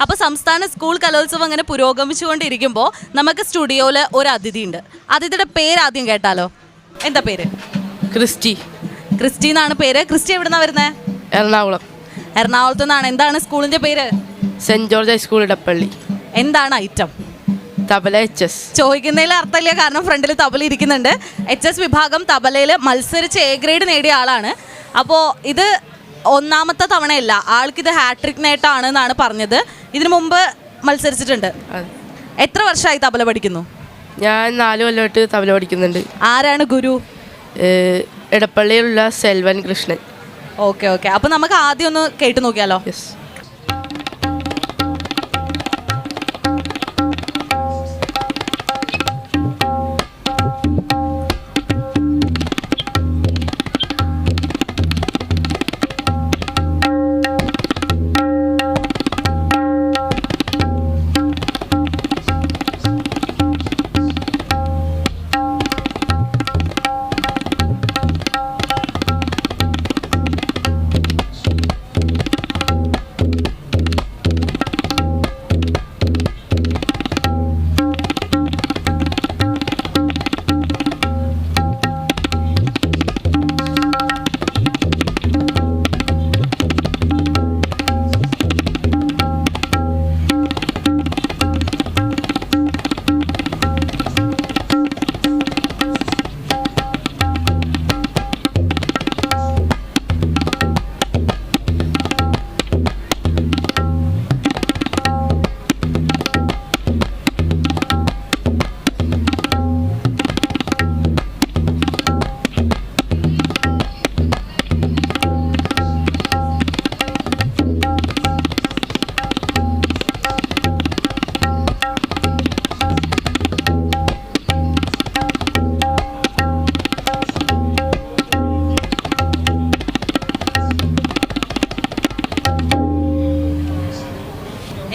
അപ്പോൾ സംസ്ഥാന സ്കൂൾ കലോത്സവം അങ്ങനെ പുരോഗമിച്ചുകൊണ്ടിരിക്കുമ്പോൾ നമുക്ക് സ്റ്റുഡിയോയിൽ ഒരു അതിഥി ഉണ്ട്. അതിഥിയുടെ പേര് ആദ്യം കേട്ടാലോ? എന്താ പേര്? ക്രിസ്റ്റി. ക്രിസ്റ്റി എന്നാണ് പേര്. ക്രിസ്റ്റി എവിടെ നിന്നാണ് വരുന്നത്? എറണാകുളം. എറണാകുളത്ത് നിന്നാണ്. എന്താണ് സ്കൂളിൻ്റെ പേര്? Saint George high school Edappally. എന്താണ് ഐറ്റം? തബല HS. ചോദിക്കുന്നതിൽ അർത്ഥമില്ല, കാരണം ഫ്രണ്ടിൽ തബല ഇരിക്കുന്നുണ്ട്. HS വിഭാഗം തബലയിൽ മത്സരിച്ച് A ഗ്രേഡ് നേടിയ ആളാണ്. അപ്പോൾ ഇത് ഒന്നാമത്തെ തവണയല്ല, ആൾക്കിത് ഹാട്രിക് നേട്ടമാണ് എന്നാണ് പറഞ്ഞത്. ഇതിനു മുമ്പ് മത്സരിച്ചിട്ടുണ്ട്. എത്ര വർഷമായി തബല പഠിക്കുന്നു? ഞാൻ 4 കൊല്ലമായിട്ട് തബല പഠിക്കുന്നുണ്ട്. ആരാണ് ഗുരു? ഇടപ്പള്ളിയിലുള്ള സെൽവൻ കൃഷ്ണൻ. ഓക്കെ ഓക്കെ, അപ്പോൾ നമുക്ക് ആദ്യം ഒന്ന് കേട്ടു നോക്കിയാലോ? യെസ്.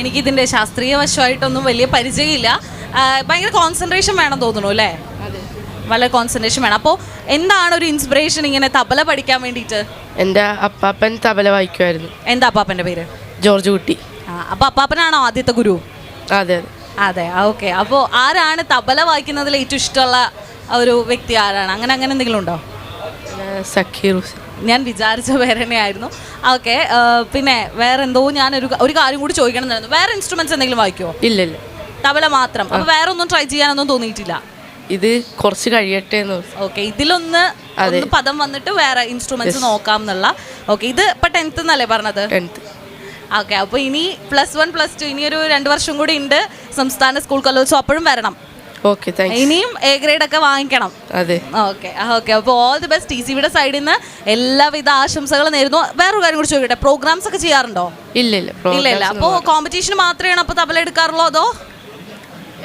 എനിക്കിതിൻ്റെ ശാസ്ത്രീയ വശമായിട്ടൊന്നും വലിയ പരിചയമില്ല. ഭയങ്കര കോൺസെൻട്രേഷൻ വേണം തോന്നുന്നു അല്ലേ? വളരെ കോൺസെൻട്രേഷൻ വേണം. അപ്പോൾ എന്താണ് ഒരു ഇൻസ്പിറേഷൻ ഇങ്ങനെ തബല പഠിക്കാൻ വേണ്ടിയിട്ട്? എൻ്റെ അപ്പാപ്പൻ തബല വായിക്കുമായിരുന്നു. എന്താ അപ്പാപ്പൻ്റെ പേര്? ജോർജ് കുട്ടി. അപ്പോൾ അപ്പാപ്പനാണോ ആദ്യത്തെ ഗുരു? അതെ അതെ. ഓക്കെ, അപ്പോൾ ആരാണ് തബല വായിക്കുന്നതിൽ ഏറ്റവും ഇഷ്ടമുള്ള ഒരു വ്യക്തി ആരാണ്? അങ്ങനെ എന്തെങ്കിലും ഉണ്ടോ? സക്കീർ ഹുസൈൻ. ഞാൻ വിചാരിച്ച പേര് തന്നെയായിരുന്നു. ഓക്കെ, പിന്നെ വേറെ എന്തോ ഞാൻ ഒരു കാര്യം കൂടി ചോദിക്കണം എന്നായിരുന്നു. വേറെ ഇൻസ്ട്രുമെന്റ്സ് എന്തെങ്കിലും വായിക്കുമോ? ഇല്ല. തബല മാത്രം. അപ്പോൾ വേറെ ഒന്നും ട്രൈ ചെയ്യാനൊന്നും തോന്നിയിട്ടില്ല? ഇത് കുറച്ച് കഴിയട്ടെ എന്ന്. ഓക്കെ, ഇതിലൊന്ന് പദം വന്നിട്ട് വേറെ ഇൻസ്ട്രുമെന്റ്സ് നോക്കാം എന്നുള്ള. ഓക്കെ, ഇത് ഇപ്പം 10th എന്നല്ലേ പറഞ്ഞത്? 10th. ഓക്കെ, അപ്പോൾ ഇനി +1 +2 ഇനിയൊരു 2 വർഷം കൂടി ഉണ്ട് സംസ്ഥാന സ്കൂൾ കലോത്സവം. അപ്പോഴും വരണം. Okay, thanks. ഇനിയും A ഗ്രേഡ് ഒക്കെ വാങ്ങിക്കണം. അതെ. ഓക്കെ ഓക്കെ, അപ്പോൾ ഓൾ ദി ബെസ്റ്റ്. TCBയുടെ സൈഡിൽ നിന്ന് എല്ലാവിധ ആശംസകളും നേരുന്നു. വേറൊരു കാര്യം കൂടി ചോദിക്കട്ടെ, പ്രോഗ്രാംസ് ഒക്കെ ചെയ്യാറുണ്ടോ? ഇല്ല. അപ്പോൾ കോമ്പറ്റീഷൻ മാത്രമേ അപ്പോൾ തബല എടുക്കാറുള്ളൂ, അതോ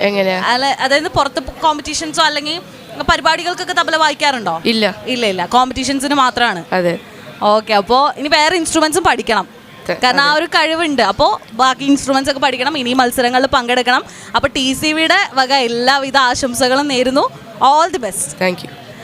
എങ്ങനെയാ? അതായത് പുറത്ത് കോമ്പറ്റീഷൻസോ അല്ലെങ്കിൽ പരിപാടികൾക്കൊക്കെ തബല വായിക്കാറുണ്ടോ? ഇല്ല, കോമ്പറ്റീഷൻസിന് മാത്രമാണ്. അതെ. ഓക്കെ, അപ്പോൾ ഇനി വേറെ ഇൻസ്ട്രുമെന്റ്സും പഠിക്കണം, കാരണം ആ ഒരു കഴിവുണ്ട്. അപ്പോൾ ബാക്കി ഇൻസ്ട്രുമെന്റ്സ് ഒക്കെ പഠിക്കണം, ഇനി മത്സരങ്ങളിൽ പങ്കെടുക്കണം. അപ്പോൾ TCBയുടെ വക എല്ലാവിധ ആശംസകളും നേരുന്നു. All the best. Thank you.